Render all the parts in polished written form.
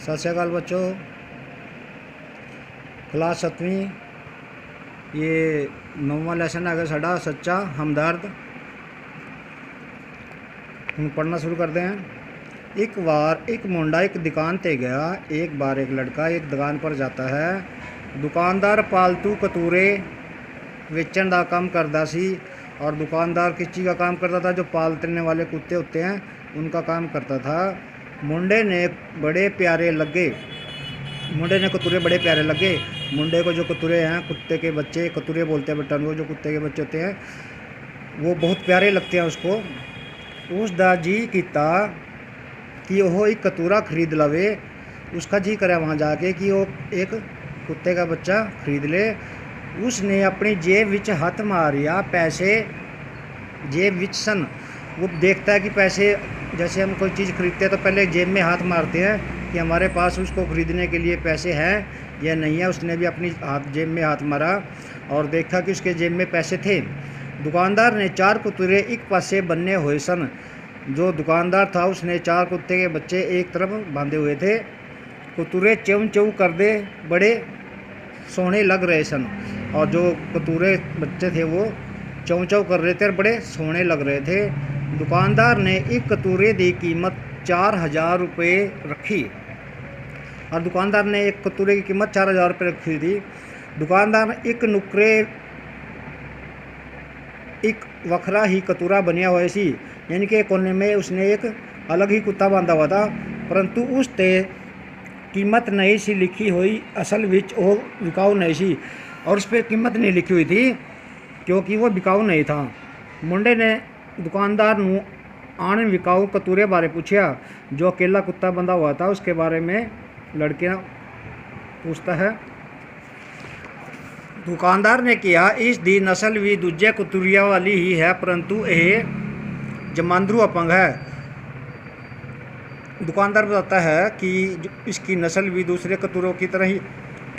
सत श्री अकाल बच्चों, क्लास 7वीं ये 9वां लेसन है साडा सच्चा हमदर्द। हम पढ़ना शुरू करते हैं। एक बार एक मुंडा एक दुकान ते गया। एक बार एक लड़का एक दुकान पर जाता है। दुकानदार पालतू कतूरे वेचण का काम करता सी और दुकानदार किस चीज़ का काम करता था? जो पालने वाले कुत्ते होते हैं उनका काम करता था। मुंडे ने बड़े प्यारे लगे, मुंडे ने कतूरे बड़े प्यारे लगे। मुंडे को जो कतूरे हैं, कुत्ते के बच्चे, कतूरे बोलते हैं बेटा वो, जो कुत्ते के बच्चे होते हैं वो बहुत प्यारे लगते हैं उसको। उसका जी किता कि वह एक कतूरा खरीद लवे। उसका जी करे वहाँ जाके कि वो एक कुत्ते का बच्चा खरीद ले। उसने अपनी जेब विच हाथ मारिया, पैसे जेब विच सन। वो देखता है कि पैसे, जैसे हम कोई चीज़ खरीदते हैं तो पहले जेब में हाथ मारते हैं कि हमारे पास उसको ख़रीदने के लिए पैसे हैं या नहीं है। उसने भी अपनी जेब में हाथ मारा और देखा कि उसके जेब में पैसे थे। दुकानदार ने 4 कुतूरे एक पासे बन्ने हुए सन। जो दुकानदार था उसने 4 कुत्ते के बच्चे एक तरफ बांधे हुए थे। कुतूरे चौं चौं कर दे बड़े सोहने लग रहे सन, और जो कतूरे बच्चे थे वो चौं चौं कर रहे थे और बड़े सोहने लग रहे थे। दुकानदार ने एक कतूरे की कीमत 4000 रुपये रखी, और दुकानदार ने एक कतूरे की कीमत 4000 रुपये रखी थी। दुकानदार ने एक नुकरे एक वखरा ही कतूरा बनिया हुआ सी, यानी कि कोने में उसने एक अलग ही कुत्ता बांधा हुआ था, परंतु उस ते कीमत नहीं सी लिखी हुई। असल विच वो बिकाऊ नहीं सी और उस पर कीमत नहीं लिखी हुई थी क्योंकि वो बिकाऊ नहीं था। मुंडे ने दुकानदार नू आन बिकाऊ कतूरे बारे पूछा। जो अकेला कुत्ता बंधा हुआ था उसके बारे में लड़कियां पूछता है। दुकानदार ने कहा, इस दी नस्ल भी दूजे कतूरिया वाली ही है, परंतु यह जमांदरू अपंग है। दुकानदार बताता है कि इसकी नस्ल भी दूसरे कतूरों की तरह ही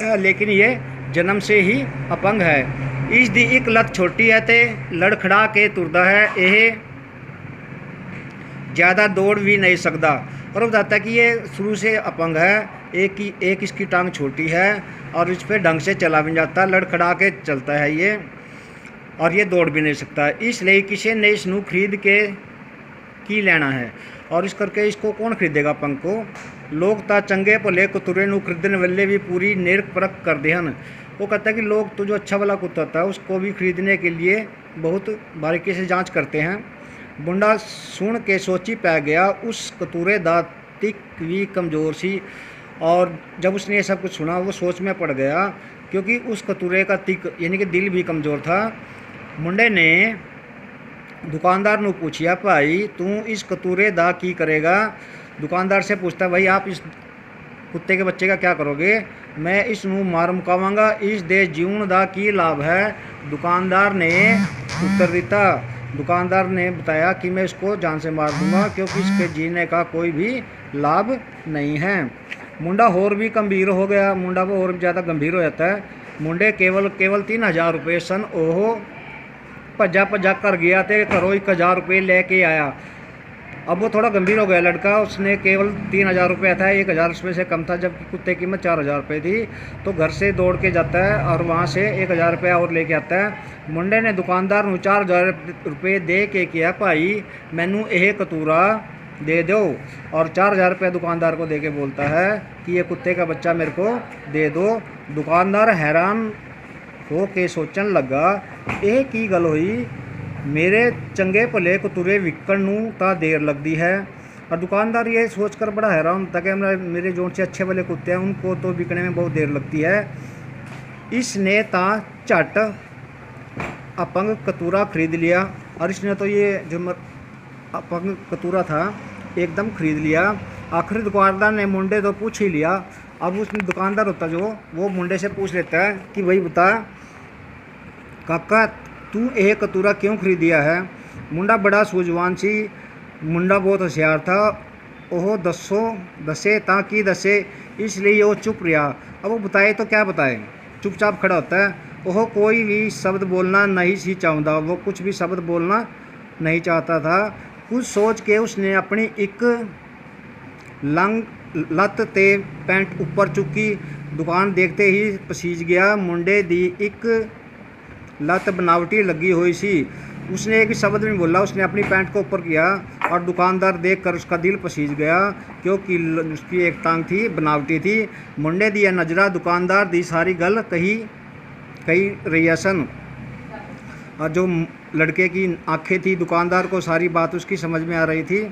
है, लेकिन ये जन्म से ही अपंग है। इस दी एक लत छोटी है ते लड़खड़ा के तुरदा है, यह ज़्यादा दौड़ भी नहीं सकता। और बताता है कि ये शुरू से अपंग है, एक इसकी टांग छोटी है और इस पर ढंग से चला भी नहीं जाता, लड़खड़ा के चलता है ये, और ये दौड़ भी नहीं सकता। इसलिए किसी ने इसनू खरीद के की लेना है, और इस करके इसको कौन खरीदेगा अपंग को? लोग ता चंगे भले कतूरे नू खरीदने वाले भी पूरी निरख परख करते हैं। वो कहता है कि लोग तो जो अच्छा वाला कुत्ता होता है उसको भी खरीदने के लिए बहुत बारीकी से जांच करते हैं। मुंडा सुन के सोची पै गया। उस कतूरे दा तिक भी कमज़ोर सी, और जब उसने ये सब कुछ सुना वो सोच में पड़ गया, क्योंकि उस कतूरे का तिक यानी कि दिल भी कमज़ोर था। मुंडे ने दुकानदार नू पूछिया, भाई तू इस कतूरे दा की करेगा? दुकानदार से पूछता, भाई आप इस कुत्ते के बच्चे का क्या करोगे? मैं इस नू मार मुकावांगा, इस दे जीवन दा की लाभ है? दुकानदार ने उत्तर दिता। दुकानदार ने बताया कि मैं इसको जान से मार दूंगा, क्योंकि इसके जीने का कोई भी लाभ नहीं है। मुंडा और भी गंभीर हो गया, मुंडा वो और भी ज़्यादा गंभीर हो जाता है। मुंडे केवल 3000 रुपये सन। ओहो भज्जा कर गया तो घरों 1000 रुपये लेके आया। अब वो थोड़ा गंभीर हो गया लड़का। उसने केवल 3000 रुपये था, 1000 रुपये से कम था, जबकि कुत्ते की कीमत 4000 रुपये थी। तो घर से दौड़ के जाता है और वहाँ से 1000 रुपया और लेके आता है। मुंडे ने दुकानदार को 4000 रुपये दे के किया, भाई मैनू यह कतूरा दे दो, और 4000 रुपये दुकानदार को दे के बोलता है कि ये कुत्ते का बच्चा मेरे को दे दो। दुकानदार हैरान हो के सोचन लगा, यह की गल हुई, मेरे चंगे भले कतूरे विकण नू तां देर लगती है। और दुकानदार ये सोचकर बड़ा हैरान होता कि मेरे जो से अच्छे वाले कुत्ते हैं उनको तो बिकने में बहुत देर लगती है। इसने तां झट अपंग कतूरा खरीद लिया, और इसने तो ये जो अपंग कतूरा था एकदम खरीद लिया। आखिर दुकानदार ने मुंडे तो पूछ ही लिया। अब उसने दुकानदार होता जो वो मुंडे से पूछ लेता है कि भाई बता काका तू यह कतूरा क्यों खरीदिया है? मुंडा बड़ा सूझवान सी, मुंडा बहुत होशियार था। ओह दसे ता की दसे, इसलिए वो चुप रहा। अब वो बताए तो क्या बताए, चुपचाप खड़ा होता है। ओह कोई भी शब्द बोलना नहीं सी चाहता, वो कुछ भी शब्द बोलना नहीं चाहता था। कुछ सोच के उसने अपनी एक ਲੱਤ ਤੇ ਪੈਂਟ ਉੱਪਰ ਚੁੱਕੀ। ਦੁਕਾਨ ਦੇਖते ही पसीज गया। मुंडे दी एक लत बनावटी लगी हुई सी। उसने एक शब्द में बोला, उसने अपनी पैंट को ऊपर किया और दुकानदार देखकर उसका दिल पसीज गया, क्योंकि उसकी एक टांग थी बनावटी थी। मुंडे दी नजरा दुकानदार दी सारी गल कही रही सन। और जो लड़के की आंखें थी, दुकानदार को सारी बात उसकी समझ में आ रही थी।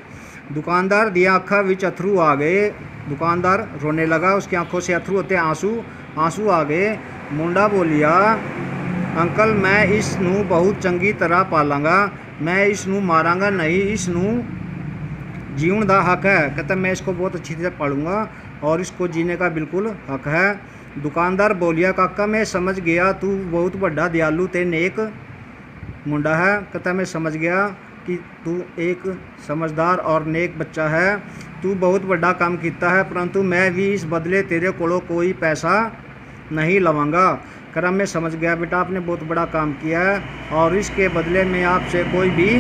दुकानदार दिया आँखा विच अथरू आ गए। दुकानदार रोने लगा, उसकी आंखों से अथरू होते आंसू आ गए। मुंडा बोलिया, अंकल मैं इस नू बहुत चंगी तरह पालांगा, मैं इस नू मारांगा नहीं, इस नू जीवन दा हक है। कहता मैं इसको बहुत अच्छी तरह पालूंगा और इसको जीने का बिल्कुल हक है। दुकानदार बोलिया, काका मैं समझ गया, तू बहुत बड़ा दयालु ते नेक मुंडा है। कहता मैं समझ गया कि तू एक समझदार और नेक बच्चा है, तू बहुत बड़ा काम किया है, परंतु मैं भी इस बदले तेरे कोलों कोई पैसा नहीं लवांगा। करा मैं समझ गया बेटा, आपने बहुत बड़ा काम किया है और इसके बदले में आपसे कोई भी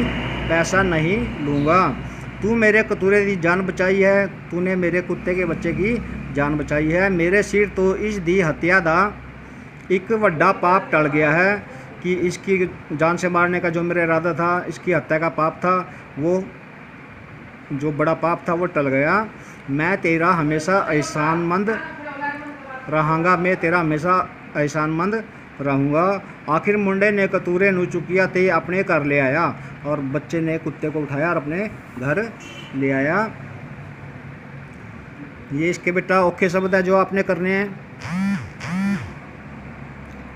पैसा नहीं लूँगा। तू मेरे कतूरे की जान बचाई है, तूने मेरे कुत्ते के बच्चे की जान बचाई है। मेरे सिर तो इस दी हत्या दा एक वड्डा पाप टल गया है कि इसकी जान से मारने का जो मेरा इरादा था, इसकी हत्या का पाप था, वो जो बड़ा पाप था वो टल गया। मैं तेरा हमेशा एहसानमंद रहांगा, मैं तेरा हमेशा एहसानमंद रहूँगा। आखिर मुंडे ने कतूरे नू चुकिया ते अपने घर ले आया और बच्चे ने कुत्ते को उठाया और अपने घर ले आया। ये इसके बेटा औखे शब्द है जो आपने करने हैं।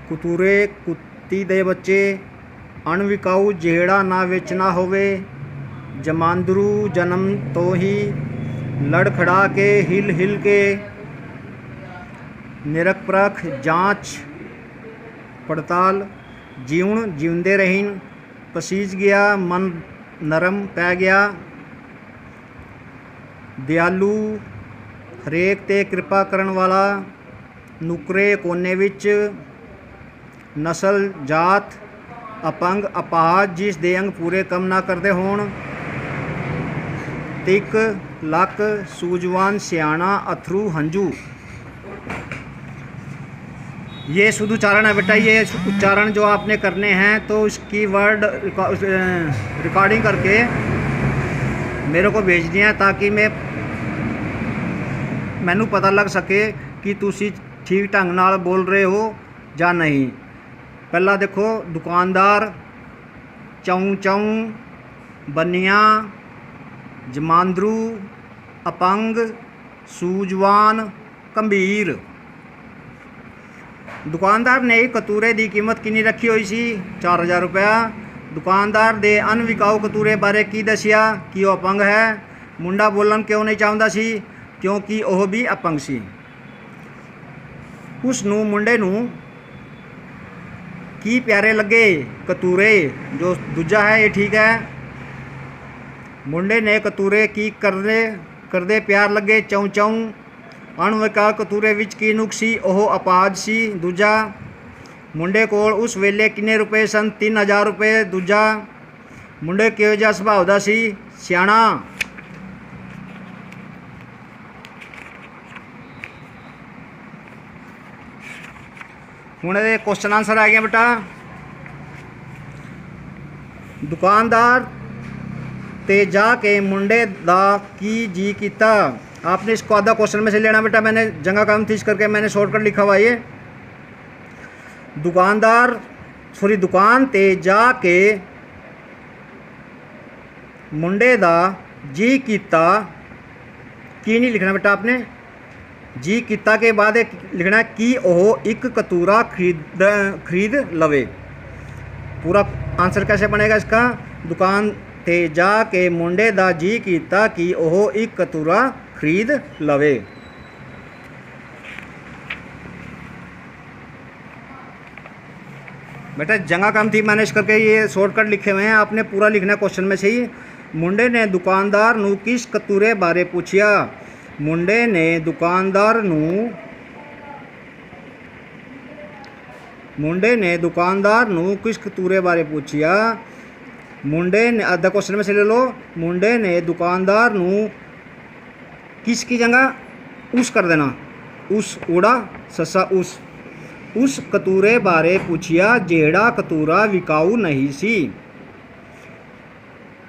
कतूरे कुत्ती दे बच्चे अणविकाऊ जेड़ा ना वेचना होवे, जमांदरू जन्म तो ही लड़खड़ा के हिल के निरख परख जांच पड़ताल जीवन जीवंदे रहीन। पसीज गया मन नरम पै गया, दयालु हरेक ते कृपा करन वाला, नुकरे कोने विच नस्ल जात अपंग अपाहज जिस दे अंग पूरे कम ना करते होण, तिक लक सूझवान सियाणा अथरू हंजू। ये शुद्ध उच्चारण है बेटा। ये उच्चारण जो आपने करने हैं तो इसकी वर्ड रिकॉर्डिंग करके मेरे को भेज दिया ताकि मैनू पता लग सके कि तुसी ठीक ढंग नाल बोल रहे हो या नहीं। पहला देखो, दुकानदार, चौं चौं, बनिया, जमांदरू, अपंग, सूझवान, गंभीर। दुकानदार ने कतूरे की कीमत कितनी रखी हुई सी? 4000 रुपया। दुकानदार दे अनविकाऊ कतूरे बारे की दसिया कि वह अपंग है। मुंडा बोलन क्यों नहीं चाहता सी? क्योंकि वह भी अपंग सी। उस नू मुंडे नू की प्यारे लगे कतूरे जो दूजा है ये ठीक है। मुंडे ने कतूरे की करदे प्यार लगे चौं चौं। अणविकाऊ कतूरे विच की नुक्सी ओह अपाज सी दूजा। मुंडे कोल उस वेले किन्ने रुपए सन? 3000 रुपए दूजा। मुंडे किहो जिहा सुभाव दा सी? सियाणा। हुण ये क्वेश्चन आंसर आ गया बेटा। दुकानदार ते जाके मुंडे दा की जी कीता। आपने इसको आधा क्वेश्चन में से लेना बेटा। मैंने जगह कम थी इस करके मैंने शॉर्टकट लिखा हुआ ये। दुकान ते जाके मुंडे दा जी कीता। की नहीं लिखना बेटा आपने, जी कीता के बाद लिखना कि ओह एक कतूरा खरीद लवे। पूरा आंसर कैसे बनेगा इसका? दुकान ते जाके मुंडे दा जी कीता कि ओह एक कतूरा खरीद लवे। बेटा जगह कम थी मैंने इस करके ये शॉर्टकट लिखे हुए हैं। आपने पूरा लिखना है क्वेश्चन में से ही। मुंडे ने दुकानदार नू किस कतूरे बारे पूछिया? मुंडे ने दुकानदार नू किस कतूरे बारे पूछिया? मुंडे ने आधा क्वेश्चन में से ले लो। मुंडे ने दुकानदार नू किसकी जगह उस कर देना, उस उड़ा ससा उस कतूरे बारे पूछिया जेड़ा कतूरा विकाऊ नहीं सी।